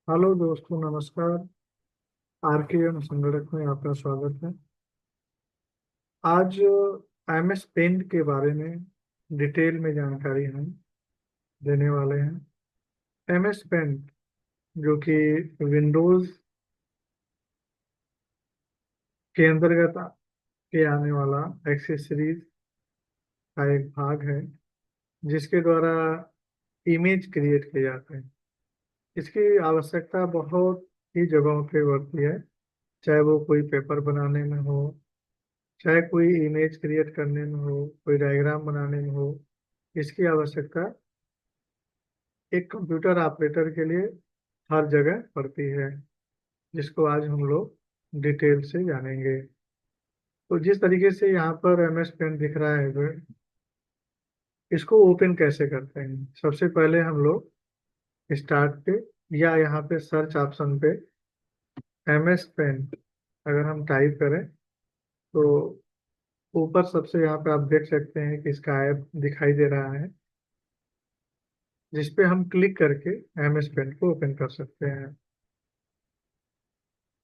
Hello दोस्तों, नमस्कार। Are के एम संगठन में आपका स्वागत है। आज एम एस पेंट के बारे में डिटेल में जानकारी हम देने वाले हैं। एम एस पेंट जो कि विंडोज के अंतर्गत के आने वाला एक्सेसरीज का एक भाग है, जिसके द्वारा इमेज क्रिएट किए जाते हैं। इसकी आवश्यकता बहुत ही जगहों पे पड़ती है, चाहे वो कोई पेपर बनाने में हो, चाहे कोई इमेज क्रिएट करने में हो, कोई डायग्राम बनाने में हो। इसकी आवश्यकता एक कंप्यूटर ऑपरेटर के लिए हर जगह पड़ती है, जिसको आज हम लोग डिटेल से जानेंगे। तो जिस तरीके से यहाँ पर एम एस पेंट दिख रहा है, इसको ओपन कैसे करते हैं? सबसे पहले हम लोग स्टार्ट पे या यहाँ पे सर्च ऑप्शन पे एम एस पेंट अगर हम टाइप करें, तो ऊपर सबसे यहाँ पे आप देख सकते हैं कि इसका ऐप दिखाई दे रहा है, जिस पे हम क्लिक करके एम एस पेंट को ओपन कर सकते हैं।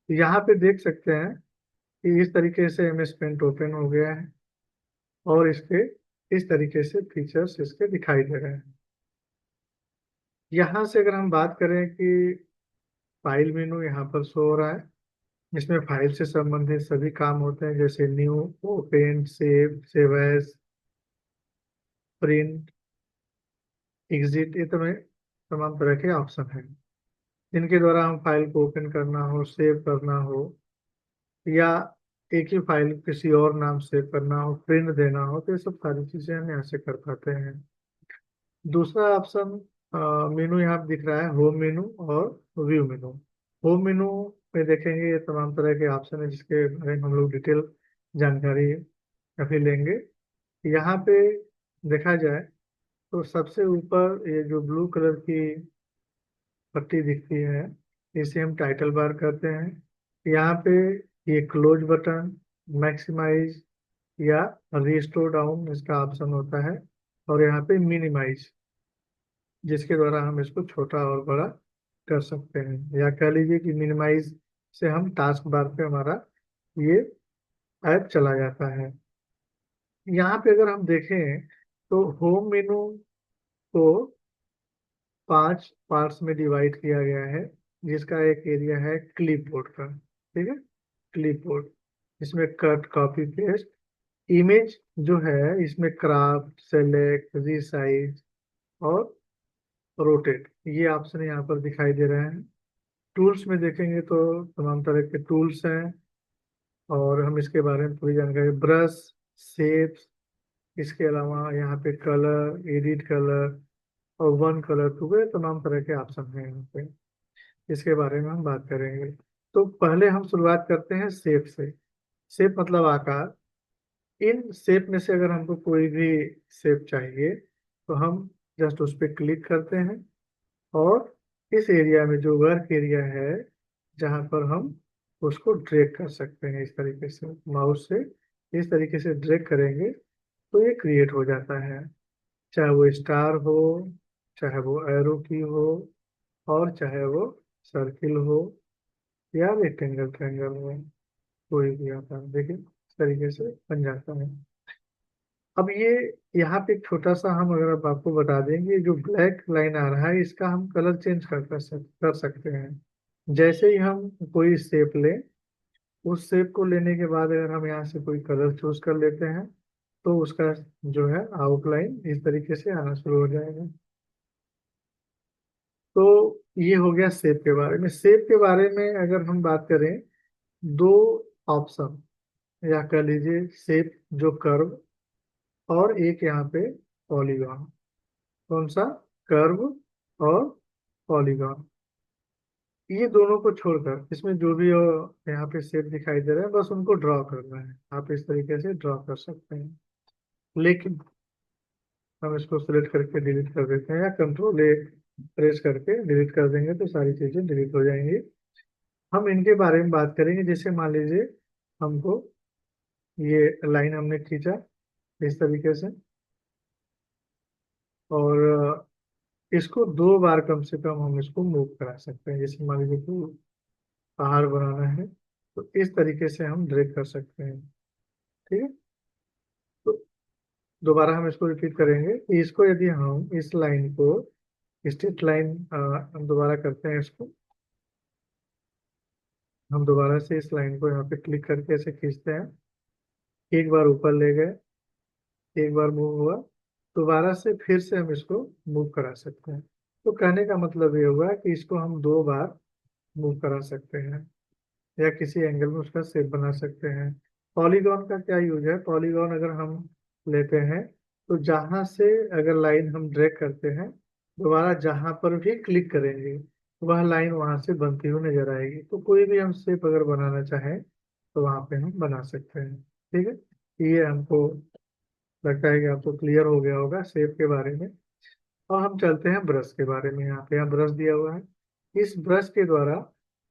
यहाँ पे देख सकते हैं कि इस तरीके से एम एस पेंट ओपन हो गया है और इसके इस तरीके से फीचर्स इसके दिखाई दे रहे हैं। यहाँ से अगर हम बात करें कि फाइल मेनू यहाँ पर शो हो रहा है, इसमें फाइल से संबंधित सभी काम होते हैं, जैसे new, open, save, save as, print, exit. ये तमाम तरह के ऑप्शन हैं, जिनके द्वारा हम फाइल को ओपन करना हो, सेव करना हो, या एक ही फाइल किसी और नाम से करना हो, प्रिंट देना हो, तो ये सब सारी चीजें हम यहाँ से कर पाते हैं। दूसरा ऑप्शन मेनू यहाँ पे दिख रहा है, होम मेनू और व्यू मेनू। होम मेनू में देखेंगे ये तमाम तरह के ऑप्शन है, जिसके बारे में हम लोग डिटेल जानकारी काफी लेंगे। यहाँ पे देखा जाए तो सबसे ऊपर ये जो ब्लू कलर की पट्टी दिखती है, इसे हम टाइटल बार करते हैं। यहाँ पे ये क्लोज बटन, मैक्सिमाइज या रिस्टोर डाउन इसका ऑप्शन होता है, और यहाँ पे मिनिमाइज, जिसके द्वारा हम इसको छोटा और बड़ा कर सकते हैं। या कह लीजिए कि मिनिमाइज से हम टास्क बार पे हमारा ये ऐप चला जाता है। यहाँ पे अगर हम देखें तो होम मेनू को 5 पार्ट्स में डिवाइड किया गया है, जिसका एक एरिया है क्लिपबोर्ड का। ठीक है, क्लिपबोर्ड, इसमें कट, कॉपी, पेस्ट, इमेज जो है इसमें क्राफ्ट, सेलेक्ट, रीसाइज और रोटेट, ये ऑप्शन यहाँ पर दिखाई दे रहे हैं। टूल्स में देखेंगे तो तमाम तरह के टूल्स हैं, और हम इसके बारे में पूरी जानकारी, ब्रश, शेप्स, इसके अलावा यहाँ पे कलर, एडिट कलर और वन कलर टू, ये तमाम तरह के ऑप्शन हैं यहाँ पे। इसके बारे में हम बात करेंगे। तो पहले हम शुरुआत करते हैं शेप से। शेप मतलब आकार। इन शेप में से अगर हमको कोई भी शेप चाहिए, तो हम जस्ट उस पर क्लिक करते हैं, और इस एरिया में जो वर्क एरिया है, जहाँ पर हम उसको ड्रैग कर सकते हैं, इस तरीके से माउस से इस तरीके से ड्रैग करेंगे तो ये क्रिएट हो जाता है। चाहे वो स्टार हो, चाहे वो एरो की हो, और चाहे वो सर्किल हो या रेक्टेंगल, ट्रायंगल हो, कोई भी आता है, देखिए इस तरीके से बन जाता है। अब ये यहाँ पे एक छोटा सा हम अगर अब आपको बता देंगे, जो ब्लैक लाइन आ रहा है इसका हम कलर चेंज कर सकते हैं। जैसे ही हम कोई शेप लें, उस शेप को लेने के बाद अगर हम यहाँ से कोई कलर चूज कर लेते हैं, तो उसका जो है आउटलाइन इस तरीके से आना शुरू हो जाएगा। तो ये हो गया शेप के बारे में। शेप के बारे में अगर हम बात करें, दो ऑप्शन, या कह लीजिए शेप जो कर्व, और एक यहाँ पे पॉलीगॉन। कौन सा? कर्व और पॉलीगॉन। ये दोनों को छोड़कर इसमें जो भी यहाँ पे शेप दिखाई दे रहा है, बस उनको ड्रॉ करना है। आप इस तरीके से ड्रॉ कर सकते हैं, लेकिन हम इसको सिलेक्ट करके डिलीट कर देते हैं, या कंट्रोल A प्रेस करके डिलीट कर देंगे तो सारी चीजें डिलीट हो जाएंगी। हम इनके बारे में बात करेंगे। जैसे मान लीजिए हमको ये लाइन हमने खींचा इस तरीके से, और इसको 2 बार कम से कम हम इसको मूव करा सकते हैं। जैसे मान लीजिए कि पहाड़ बनाना है तो इस तरीके से हम ड्रैग कर सकते हैं। ठीक है। तो दोबारा हम इसको रिपीट करेंगे कि इसको यदि हम इस लाइन को स्ट्रेट लाइन हम दोबारा करते हैं इसको। हम दोबारा से इस लाइन को यहाँ पे क्लिक करके ऐसे खींचते हैं। एक बार ऊपर ले गए, एक बार मूव हुआ, दोबारा से फिर से हम इसको मूव करा सकते हैं। तो कहने का मतलब ये हुआ कि इसको हम 2 बार मूव करा सकते हैं या किसी एंगल में उसका शेप बना सकते हैं। पॉलीगॉन का क्या यूज है? पॉलीगॉन अगर हम लेते हैं तो जहां से अगर लाइन हम ड्रैग करते हैं, दोबारा जहां पर भी क्लिक करेंगे वह लाइन वहां से बनती हुई नजर आएगी। तो कोई भी हम शेप अगर बनाना चाहें तो वहां पे हम बना सकते हैं। ठीक है। ये हमको लगता है कि आपको क्लियर हो गया होगा शेप के बारे में। और हम चलते हैं ब्रश के बारे में। यहाँ ब्रश दिया हुआ है। इस ब्रश के द्वारा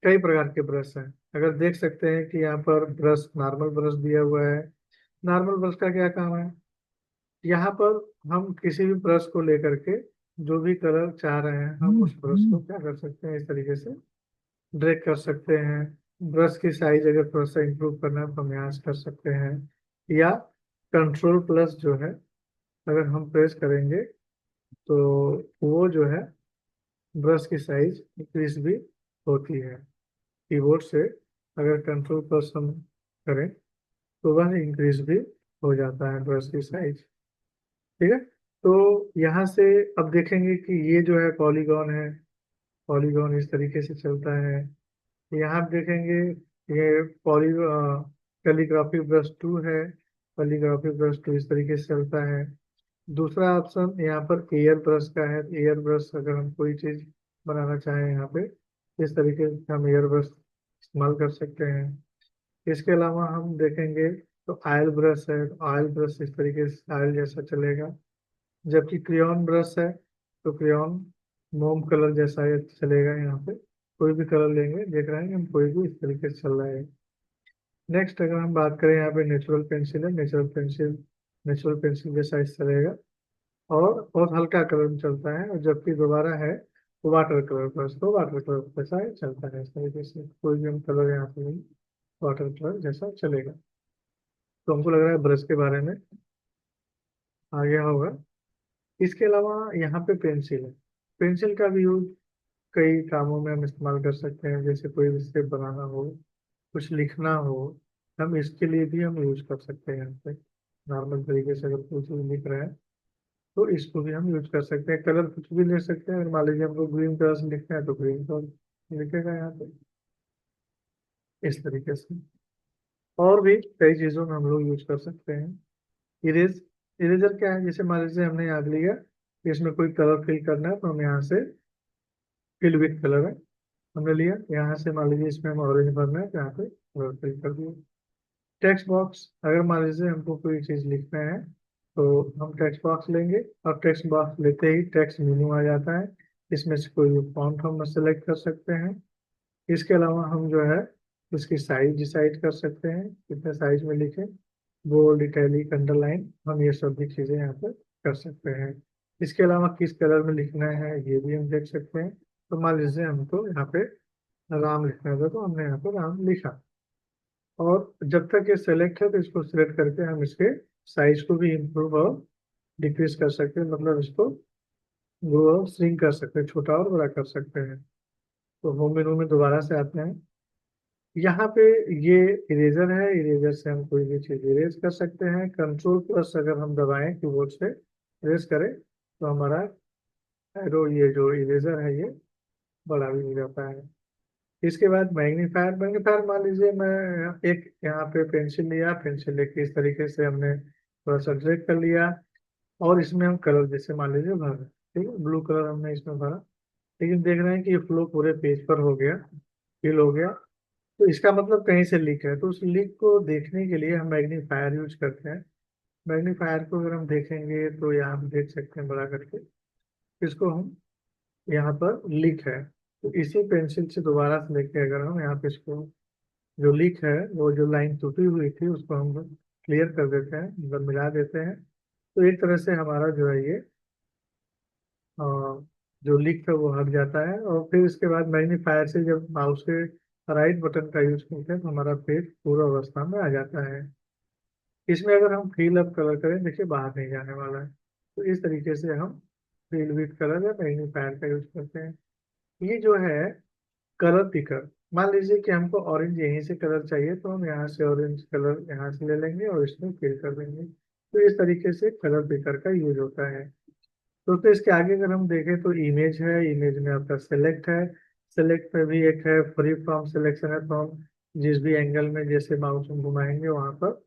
कई प्रकार के ब्रश हैं। अगर देख सकते हैं कि यहाँ पर ब्रश, नॉर्मल ब्रश दिया हुआ है। नॉर्मल ब्रश का क्या काम है? यहाँ पर हम किसी भी ब्रश को लेकर के जो भी कलर चाह रहे हैं हम उस ब्रश को क्या कर सकते हैं, इस तरीके से ड्रैग कर सकते हैं। ब्रश की साइज अगर थोड़ा सा इंप्रूव करना है तो हम यहाँ से कर सकते हैं। या कंट्रोल प्लस जो है, अगर हम प्रेस करेंगे तो वो जो है ब्रश की साइज इंक्रीज भी होती है। कीबोर्ड से अगर कंट्रोल प्लस हम करें तो वह इंक्रीज भी हो जाता है ब्रश की साइज। ठीक है। तो यहाँ से अब देखेंगे कि ये जो है पॉलीगॉन है। पॉलीगॉन इस तरीके से चलता है। यहाँ आप देखेंगे ये कैलीग्राफी ब्रश 2 है। कैलीग्राफी ब्रश 2 इस तरीके से चलता है। दूसरा ऑप्शन यहाँ पर एयर ब्रश का है। एयर ब्रश अगर हम कोई चीज़ बनाना चाहें यहाँ पे इस तरीके से हम एयर ब्रश इस्तेमाल कर सकते हैं। इसके अलावा हम देखेंगे तो ऑयल ब्रश है। ऑयल ब्रश इस तरीके से ऑयल जैसा चलेगा। जबकि क्रेयॉन ब्रश है तो क्रेयॉन मोम कलर जैसा ये चलेगा। यहाँ पे कोई भी कलर लेंगे, देख रहे हैं कि हम कोई भी इस तरीके से चल रहा है। नेक्स्ट अगर हम बात करें, यहाँ पे नेचुरल पेंसिल है। नेचुरल पेंसिल जैसा इस चलेगा और बहुत हल्का कलर में चलता है। और जबकि दोबारा है वाटर कलर ब्रश, तो वाटर कलर जैसा ही चलता है। इस तरीके से कोई भी हम कलर यहाँ पे नहीं, वाटर कलर जैसा चलेगा। तो हमको लग रहा है ब्रश के बारे में आ गया होगा। इसके अलावा यहाँ पे पेंसिल है। पेंसिल का भी यूज कई कामों में हम इस्तेमाल कर सकते हैं। जैसे कोई भी स्टेप बनाना हो, कुछ लिखना हो, हम इसके लिए भी हम यूज कर सकते हैं। यहाँ पे नॉर्मल तरीके से अगर कोई चीज लिख रहे हैं तो इसको भी हम यूज कर सकते हैं। कलर कुछ भी ले सकते हैं। अगर मान लीजिए हमको ग्रीन कलर से लिखना है तो ग्रीन कलर लिखेगा यहाँ पे इस तरीके से। और भी कई चीज़ों में हम लोग यूज कर सकते हैं। इरेजर क्या है? जैसे मान लीजिए हमने याद लिया कि इसमें कोई कलर फिल करना है तो हम यहाँ से फिल विथ कलर है हमने लिया। यहाँ से मान लीजिए इसमें हम ऑरेंज भरना है तो यहाँ पे कलर फिल कर दिया। टेक्स्ट बॉक्स, अगर मान लीजिए हमको कोई चीज़ लिखना है तो हम टेक्स्ट बॉक्स लेंगे और टेक्स्ट बॉक्स लेते ही टेक्स्ट मेन्यू आ जाता है। इसमें से कोई भी फॉन्ट हम सेलेक्ट कर सकते हैं। इसके अलावा हम जो है उसकी साइज डिसाइड कर सकते हैं कितने साइज में लिखें। बोल्ड, इटैलिक, अंडरलाइन, हम ये सब भी चीज़ें यहाँ पर कर सकते हैं। इसके अलावा किस कलर में लिखना है ये भी हम देख सकते हैं। तो मान लीजिए हमको यहाँ पे राम लिखना था तो हमने यहाँ पे राम लिखा। और जब तक ये सेलेक्ट है तो इसको सिलेक्ट करके हम इसके साइज को भी इम्प्रूव और डिक्रीज कर सकते हैं। मतलब इसको ग्रो और श्रिंक कर सकते हैं, छोटा और बड़ा कर सकते हैं। तो होम मेनू में दोबारा से आते हैं। यहाँ पे ये इरेजर है। इरेजर से हम कोई भी चीज़ इरेज कर सकते हैं। कंट्रोल प्लस अगर हम दबाएं कीबोर्ड से इरेज करें तो हमारा एरो, ये जो इरेजर है ये बड़ा भी हो जाता है। इसके बाद मैग्नीफायर। मैग्नीफायर मान लीजिए मैं एक यहाँ पे पेंसिल लिया, पेंसिल लेके इस तरीके से हमने थोड़ा सा ड्रैग कर लिया और इसमें हम कलर जैसे मान लीजिए भर रहे हैं। ठीक है, ब्लू कलर हमने इसमें भरा। लेकिन देख रहे हैं कि ये फ्लो पूरे पेज पर हो गया, फिल हो गया। तो इसका मतलब कहीं से लीक है। तो उस लीक को देखने के लिए हम मैग्नीफायर यूज करते हैं। मैग्नीफायर को अगर हम देखेंगे तो यहाँ हम देख सकते हैं बड़ा करके। इसको हम यहाँ पर लीक है तो इसी पेंसिल से दोबारा से लेके अगर हम यहाँ पे इसको जो लीक है, वो जो लाइन टूटी हुई थी उसको हम क्लियर कर देते हैं, मतलब मिला देते हैं। तो एक तरह से हमारा जो है ये जो लीक था वो हट जाता है। और फिर इसके बाद मैग्नीफायर से जब माउस के राइट बटन का यूज करते हैं तो हमारा पेज पूरा अवस्था में आ जाता है। इसमें अगर हम फिल अप कलर करें, देखिए बाहर नहीं जाने वाला है। तो इस तरीके से हम फिल विथ कलर या मैग्नीफायर का यूज करते हैं। ये जो है कलर पिकर, मान लीजिए कि हमको ऑरेंज यहीं से कलर चाहिए तो हम यहाँ से ऑरेंज कलर यहाँ से ले लेंगे और इसमें फिल कर देंगे। तो इस तरीके से कलर पिकर का यूज होता है। तो फिर इसके आगे अगर हम देखें तो इमेज है, इमेज में आपका सेलेक्ट है। सेलेक्ट में भी एक है फ्री फ्रॉम सिलेक्शन है, तो हम जिस भी एंगल में जैसे माउस हम घुमाएंगे वहां पर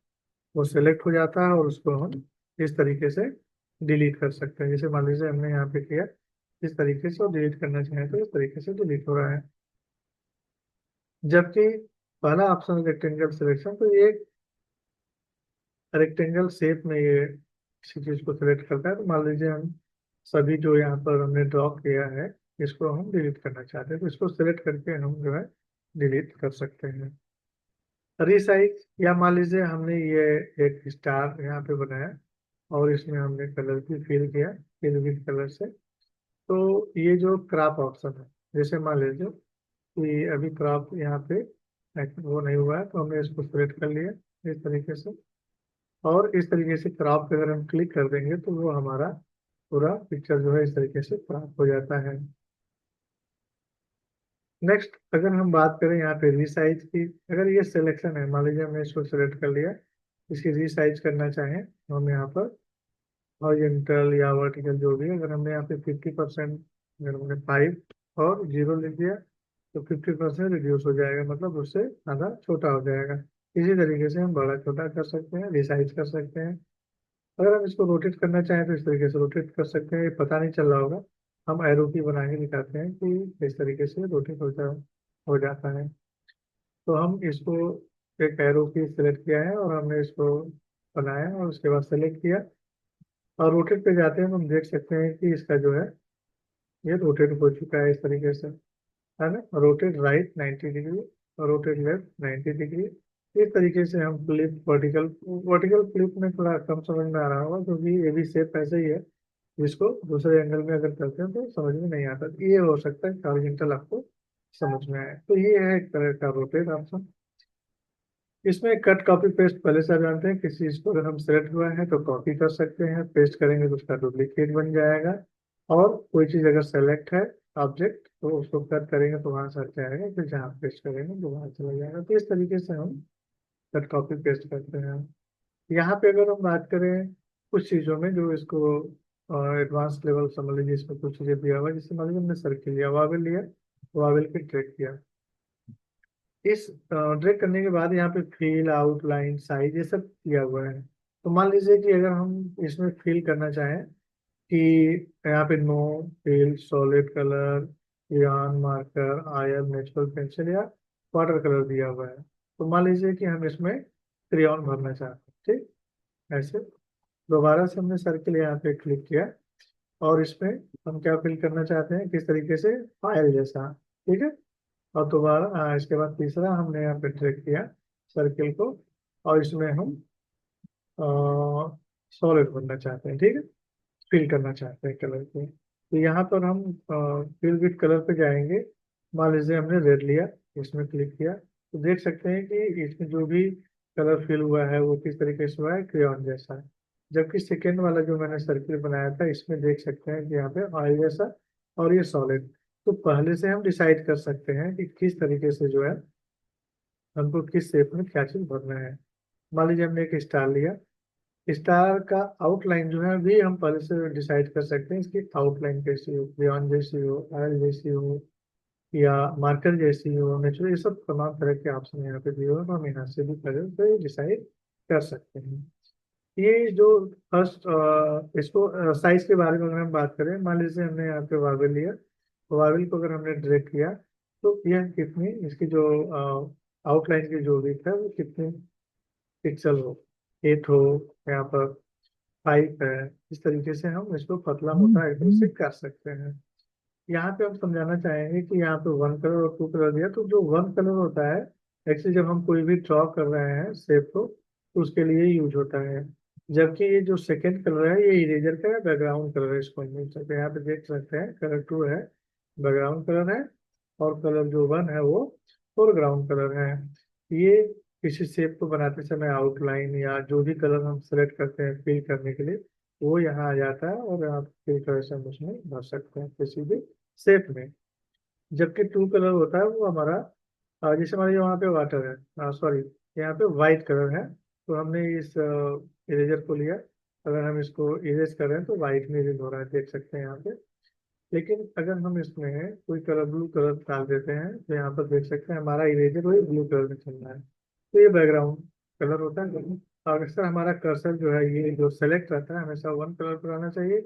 वो सेलेक्ट हो जाता है और उसको हम इस तरीके से डिलीट कर सकते हैं। जैसे मान लीजिए हमने यहाँ पे किया इस तरीके से, और डिलीट करना चाहें तो इस तरीके से डिलीट हो रहा है। जबकि पहला ऑप्शन रेक्टेंगल सिलेक्शन, तो ये रेक्टेंगल शेप में ये किसी चीज को सिलेक्ट करता है। तो मान लीजिए हम सभी जो यहाँ पर हमने ड्रॉ किया है इसको हम डिलीट करना चाहते हैं, तो इसको सिलेक्ट करके हम जो है डिलीट कर सकते हैं। रिसाइज, या मान लीजिए हमने ये एक स्टार यहाँ पे बनाया और इसमें हमने कलर भी फिल किया, फिल विद कलर से। तो ये जो क्रॉप ऑप्शन है, जैसे मान लीजिए कि अभी क्रॉप यहाँ पे वो नहीं हुआ है तो हमने इसको सिलेक्ट कर लिया इस तरीके से। और इस तरीके से क्रॉप पे अगर हम क्लिक कर देंगे तो वो हमारा पूरा पिक्चर जो है इस तरीके से क्रॉप हो जाता है। नेक्स्ट अगर हम बात करें यहाँ पे रीसाइज की, अगर ये सिलेक्शन है, मान लीजिए हमने इसको सिलेक्ट कर लिया, इसकी रीसाइज करना चाहें तो हम यहाँ पर हॉरिजॉन्टल या वर्टिकल जो भी है, अगर हमने यहाँ पे 50%, अगर हमने 5 और 0 लिख दिया तो 50% रिड्यूस हो जाएगा, मतलब उससे आधा छोटा हो जाएगा। इसी तरीके से हम बड़ा छोटा कर सकते हैं, रिसाइज कर सकते हैं। अगर हम इसको रोटेट करना चाहें तो इस तरीके से रोटेट कर सकते हैं, ये पता नहीं चल रहा होगा, हम एरो की बना के दिखाते हैं कि इस तरीके से रोटेट हो जाता है। तो हम इसको एक एरो की सिलेक्ट किया है और हमने इसको बनाया और उसके बाद सेलेक्ट किया और रोटेट पे जाते हैं तो हम देख सकते हैं कि इसका जो है ये रोटेट हो चुका है इस तरीके से, है ना। रोटेट राइट 90 डिग्री और रोटेट लेफ्ट 90 डिग्री। इस तरीके से हम फ्लिप वर्टिकल, वर्टिकल फ्लिप में थोड़ा कम समझ में आ रहा होगा क्योंकि ये भी शेप ऐसे ही है, जिसको दूसरे एंगल में अगर करते हैं तो समझ में नहीं आता। तो ये हो सकता है हॉरिजॉन्टल आपको समझ में आए। तो ये है एक तरह का रोटेट ऑप्शन। इसमें कट कॉपी पेस्ट पहले से आप जानते हैं, किसी चीज को अगर हम सेलेक्ट हुआ है तो कॉपी कर सकते हैं, पेस्ट करेंगे तो उसका डुप्लीकेट बन जाएगा। और कोई चीज अगर सेलेक्ट है ऑब्जेक्ट तो उसको कट करेंगे तो वहां से हट जाएगा, फिर जहाँ पेस्ट करेंगे तो वहां चला जाएगा। तो इस तरीके से हम कट कॉपी पेस्ट करते हैं। यहाँ पे अगर हम बात करें कुछ चीज़ों में जो इसको एडवांस लेवल समझ लीजिए, इसमें कुछ चीज़ें दिया हुआ है। जैसे मान लीजिए हमने सर्किल लिया, वावेल लिया, वावेल पे ट्रैक किया। इस ड्रैग करने के बाद यहाँ पे फिल, आउटलाइन, साइज ये सब किया हुआ है। तो मान लीजिए कि अगर हम इसमें फिल करना चाहें कि यहाँ पे no fill, solid colour, crayon, marker, air, natural pencil या वाटर कलर दिया हुआ है, तो मान लीजिए कि हम इसमें क्रेयॉन भरना चाहते हैं, ठीक। ऐसे दोबारा से हमने सर्किल यहाँ पे क्लिक किया और इसमें हम क्या फिल करना चाहते हैं, किस तरीके से, फाइल जैसा, ठीक है। और दोबारा इसके बाद तीसरा हमने यहाँ पे ड्रैग किया सर्किल को और इसमें हम सॉलिड भरना चाहते हैं, ठीक है, फिल करना चाहते हैं कलर को। तो यहाँ पर हम फिल विद कलर पे जाएंगे। मान लीजिए हमने रेड लिया, इसमें क्लिक किया तो देख सकते हैं कि इसमें जो भी कलर फिल हुआ है वो किस तरीके से हुआ है, क्रेयॉन जैसा है। जबकि सेकेंड वाला जो मैंने सर्किल बनाया था इसमें देख सकते हैं कि यहाँ पे ऑयल जैसा और ये सॉलिड। तो पहले से हम डिसाइड कर सकते हैं कि किस तरीके से जो है हमको किस शेप में क्या चीज भरना है। मान लीजिए हमने एक स्टार लिया, स्टार का आउटलाइन जो है भी हम पहले से डिसाइड कर सकते हैं, इसकी आउटलाइन कैसी हो, क्रेयॉन जैसी हो, ऑयल जैसी हो या मार्कर जैसी हो, नेचुरल, ये सब तमाम तरह के ऑप्शन यहाँ पे दिए हुए हैं, तो हम यहाँ से भी पहले से डिसाइड कर सकते हैं। ये जो फर्स्ट इसको साइज के बारे में अगर हम बात करें, मान लीजिए हमने यहाँ पे वावेल लिया, तो वावेल को अगर हमने ड्रैग किया तो यह कितनी, इसकी जो आउटलाइन की जो विड्थ है वो कितनी पिक्सल हो, 8 हो, यहाँ पर 5 है। इस तरीके से हम इसको पतला मोटा एकदम से कर सकते हैं। यहाँ पे हम समझाना चाहेंगे कि यहाँ पे 1 कलर और 2 कलर दिया, तो जो 1 कलर होता है एक्चुअली जब हम कोई भी ड्रॉ कर रहे हैं शेप को तो उसके लिए यूज होता है। जबकि ये जो सेकंड कलर है ये इरेजर का है, बैकग्राउंड कलर है, इसको हम देख सकते हैं। यहाँ पे देख सकते हैं कलर 2 है, बैकग्राउंड कलर है, और कलर जो 1 है वो फोरग्राउंड कलर है। ये किसी शेप को बनाते समय आउटलाइन या जो भी कलर हम सेलेक्ट करते हैं फिल करने के लिए, वो यहाँ आ जाता है और आप फिल कलर से हम उसमें भर सकते हैं किसी भी शेप में। जबकि टू कलर होता है वो हमारा जैसे हमारे वहाँ पे वाटर है, सॉरी, यहाँ पे वाइट कलर है, तो हमने इस इरेजर को लिया। अगर हम इसको इरेज कर रहे हैं तो वाइट में इरेज हो रहा है, देख सकते हैं यहाँ पे। लेकिन अगर हम इसमें कोई कलर ब्लू कलर डाल देते हैं तो यहाँ पर देख सकते हैं हमारा इरेजर वही ब्लू कलर में चल रहा है। तो ये बैकग्राउंड कलर होता है। और अक्सर हमारा कर्सर जो है ये जो सेलेक्ट रहता है हमेशा 1 कलर पर रहना चाहिए,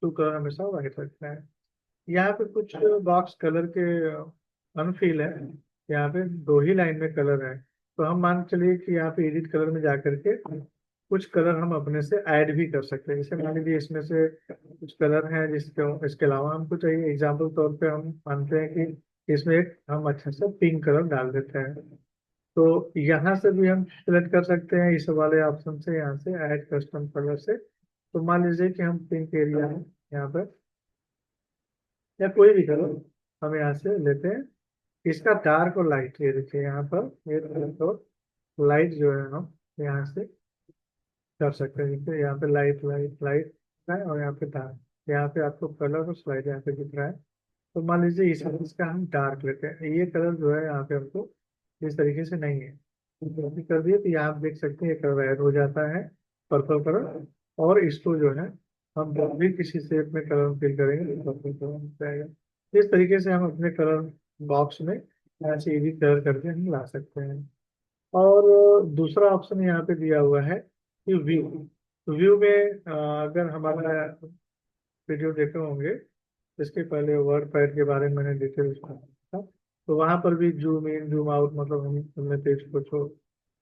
2 कलर हमेशा वाइट रखना है। यहाँ पे कुछ बॉक्स कलर के अनफिल है, यहाँ पे 2 ही लाइन में कलर है। तो हम मान के चलिए कि यहाँ पे एडिट कलर में जा करके कुछ कलर हम अपने से ऐड भी कर सकते हैं। जैसे मान लीजिए इसमें से कुछ कलर हैं जिसके इसके अलावा हमको चाहिए, एग्जाम्पल तौर पे हम मानते हैं कि इसमें एक हम अच्छा सा पिंक कलर डाल देते हैं। तो यहाँ से भी हम सिलेक्ट कर सकते हैं इस वाले ऑप्शन से, यहाँ से ऐड कस्टम कलर से। तो मान लीजिए कि हम पिंक एरिया है यहाँ पर, या कोई भी कलर हम यहाँ से लेते हैं। इसका डार्क और लाइट ये देखिए यहाँ पर, ये डार्क और लाइट जो है हम यहाँ से कर सकते हैं। देखिए यहाँ पे लाइट लाइट लाइट है, और यहाँ पे डार्क, यहाँ पे आपको कलर और स्लाइड यहाँ पे दिख रहा है। तो मान लीजिए इसका हम डार्क लेते हैं, ये कलर जो है यहाँ पे हमको इस तरीके से नहीं है, कॉपी कर दिए तो यहाँ आप देख सकते हैं ये कलर ऐड हो जाता है, पर्पल कलर। और इसको जो है हम जब भी किसी शेप में कलर फिल करेंगे तो पर्पल कलर हो जाएगा। इस तरीके से हम अपने कलर बॉक्स में ऐसे एडिट कलर करके हम ला सकते हैं। और दूसरा ऑप्शन यहाँ पे दिया हुआ है कि व्यू। व्यू में अगर हमारा वीडियो देखे होंगे, इसके पहले वर्ड पैड के बारे में मैंने डिटेल्स था, तो वहाँ पर भी जूम इन जूम आउट, मतलब हम अपने पेज को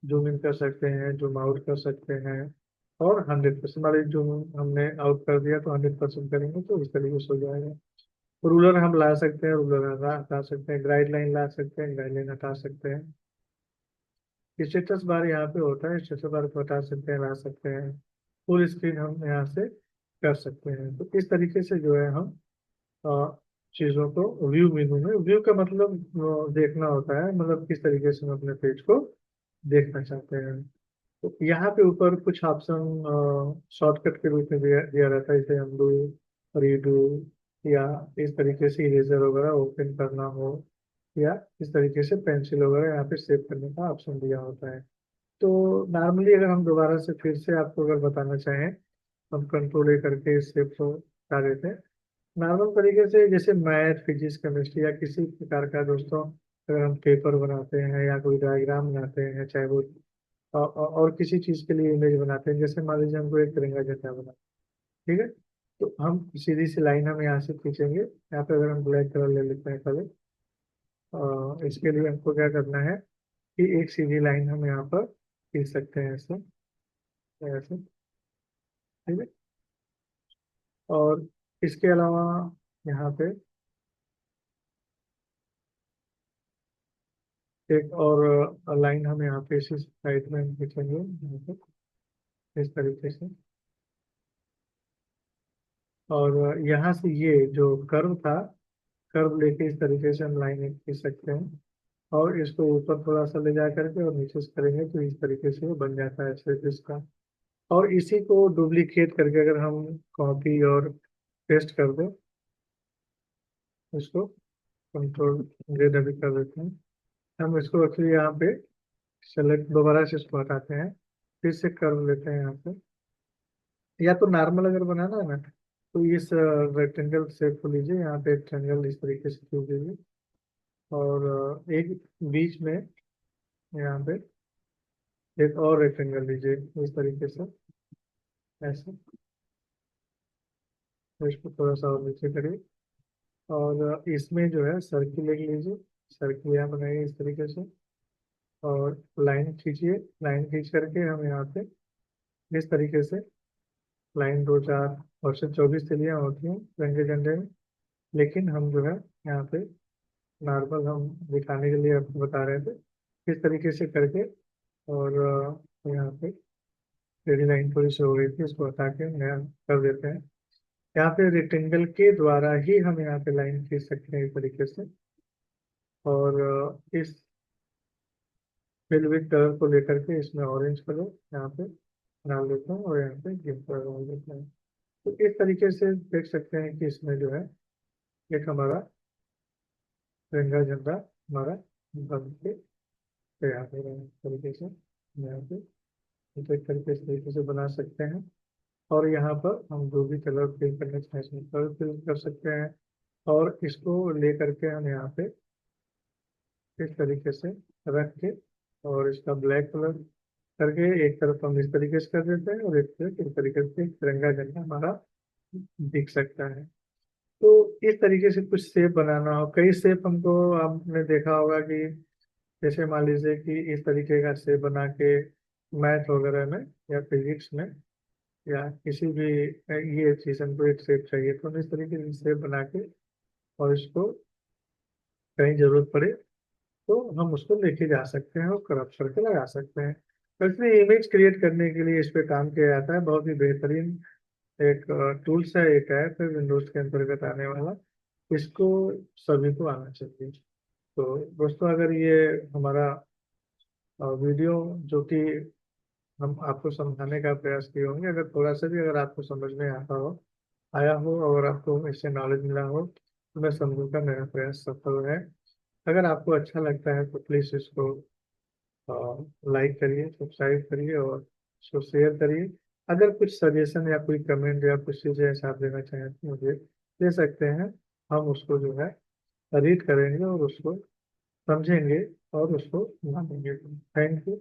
जूम इन कर सकते हैं, जूम आउट कर सकते हैं। और 100% वाले जूम हमने आउट कर दिया तो 100% करेंगे तो इस तरीके से हो जाएगा। रूलर हम ला सकते हैं, रूलर हटा सकते हैं, गाइड लाइन ला सकते हैं, गाइड लाइन हटा सकते हैं। स्टेटस बार यहाँ पे होता है, स्टेटस बार को हटा सकते हैं, ला सकते हैं। फुल स्क्रीन हम यहाँ से कर सकते हैं। तो इस तरीके से जो है हम अ, चीज़ों को व्यू मेनू में, व्यू का मतलब देखना होता है, मतलब किस तरीके से हम अपने पेज को देखना चाहते हैं। तो यहाँ पे ऊपर कुछ ऑप्शन शॉर्टकट के रूप में दिया दिया रहता है, जैसे अनडू, रीडू, या इस तरीके से इरेजर वगैरह ओपन करना हो, या इस तरीके से पेंसिल वगैरह यहाँ पे सेव करने का ऑप्शन दिया होता है। तो नॉर्मली अगर हम दोबारा से फिर से आपको अगर बताना चाहें, हम कंट्रोल ए करके इस सेव को हटा देते हैं। नॉर्मल तरीके से जैसे मैथ फिजिक्स केमिस्ट्री या किसी प्रकार का दोस्तों, अगर हम पेपर बनाते हैं या कोई डायग्राम बनाते हैं, चाहे वो और किसी चीज़ के लिए इमेज बनाते हैं, जैसे मान लीजिए हमको एक तिरंगा झंडा बना, ठीक है, तो हम सीधी सी लाइन हम यहाँ से खींचेंगे। यहाँ पे अगर हम ब्लैक कलर ले लेते हैं कलर, इसके लिए हमको क्या करना है कि एक सीधी लाइन हम यहाँ पर खींच सकते हैं ऐसे, ऐसे, ठीक है। और इसके अलावा यहाँ पे एक और लाइन हम यहाँ पे इसी साइड में खींचेंगे यहाँ पे, इस तरीके से। और यहाँ से ये जो कर्व था, कर्व लेके इस तरीके से हम लाइन खींच सकते हैं। और इसको ऊपर थोड़ा सा ले जा करके और नीचे से करेंगे तो इस तरीके से वो बन जाता है शेप इसका। और इसी को डुप्लीकेट करके अगर हम कॉपी और पेस्ट कर दें, इसको कंट्रोल जेड अभी कर देते हैं। हम इसको एक्चुअली यहाँ पे सेलेक्ट, दोबारा से इसको हटाते हैं, फिर से कर्व लेते हैं यहाँ पे। या तो नॉर्मल अगर बनाना है ना, तो इस रेक्टेंगल शेप को लीजिए, यहाँ पे एक ट्रायंगल इस तरीके से खींच दीजिए। और एक बीच में यहाँ पे एक और रेक्टेंगल लीजिए इस तरीके से, ऐसे। तो इसको थोड़ा सा और नीचे करिए। और इसमें जो है सर्किल एक लीजिए, सर्किल यहाँ बनाइए इस तरीके से। और लाइन खींचिए, लाइन खींच करके हम यहाँ पे इस तरीके से लाइन 2 4 वर्ष 24 तिलियाँ होती हैं तिरंगे झंडे में, लेकिन हम जो है यहाँ पे नॉर्मल हम दिखाने के लिए आपको बता रहे थे, इस तरीके से करके। और यहाँ पे टेढ़ी लाइन थोड़ी सी हो गई थी, इसको हटा के नया कर देते हैं। यहाँ पे रेक्टेंगल के द्वारा ही हम यहाँ पे लाइन खींच सकते हैं इस तरीके से। और इस फिल विद कलर को लेकर के इसमें ऑरेंज कलर यहाँ पे डाल देता हूँ और यहाँ पे ग्रीन कलर डाल देता हूँ। तो इस तरीके से देख सकते हैं कि इसमें जो है एक हमारा तिरंगा झंडा हमारा बन के तैयार हो रहा है। इस तरीके से यहाँ पे तो एक तरीके से बना सकते हैं। और यहाँ पर हम जो भी कलर फिल करना चाहें इसमें कलर फिल कर सकते हैं। और इसको ले करके हम यहाँ पे इस तरीके से रख के और इसका ब्लैक कलर करके एक तरफ हम इस तरीके से कर देते हैं और एक तरफ इस तरीके से तिरंगा झंडा हमारा दिख सकता है। तो इस तरीके से कुछ शेप बनाना हो, कई शेप हमको आपने देखा होगा कि जैसे मान लीजिए कि इस तरीके का शेप बना के मैथ वगैरह में या फिजिक्स में या किसी भी ये चीज हमको एक शेप चाहिए तो हम इस तरीके से शेप बना के और इसको कहीं जरूरत पड़े तो हम उसको लेके जा सकते हैं और क्रॉप करके लगा सकते हैं। तो इसलिए इमेज क्रिएट करने के लिए इस पे काम किया जाता है। बहुत ही बेहतरीन एक टूल्स है, एक ऐप है विंडोज के अंतर्गत आने वाला। इसको सभी को आना चाहिए। तो दोस्तों अगर ये हमारा वीडियो जो कि हम आपको समझाने का प्रयास किए होंगे, अगर थोड़ा सा भी अगर आपको समझ में आता हो आया हो और आपको इससे नॉलेज मिला हो तो मैं समझूंगा मेरा प्रयास सफल है। अगर आपको अच्छा लगता है तो प्लीज़ इसको लाइक करिए, सब्सक्राइब करिए और इसको शेयर करिए। अगर कुछ सजेशन या कोई कमेंट या कुछ चीज़ें ऐसा आप देना चाहें तो मुझे दे सकते हैं। हम उसको जो है रीड करेंगे और उसको समझेंगे और उसको मानेंगे। Thank you.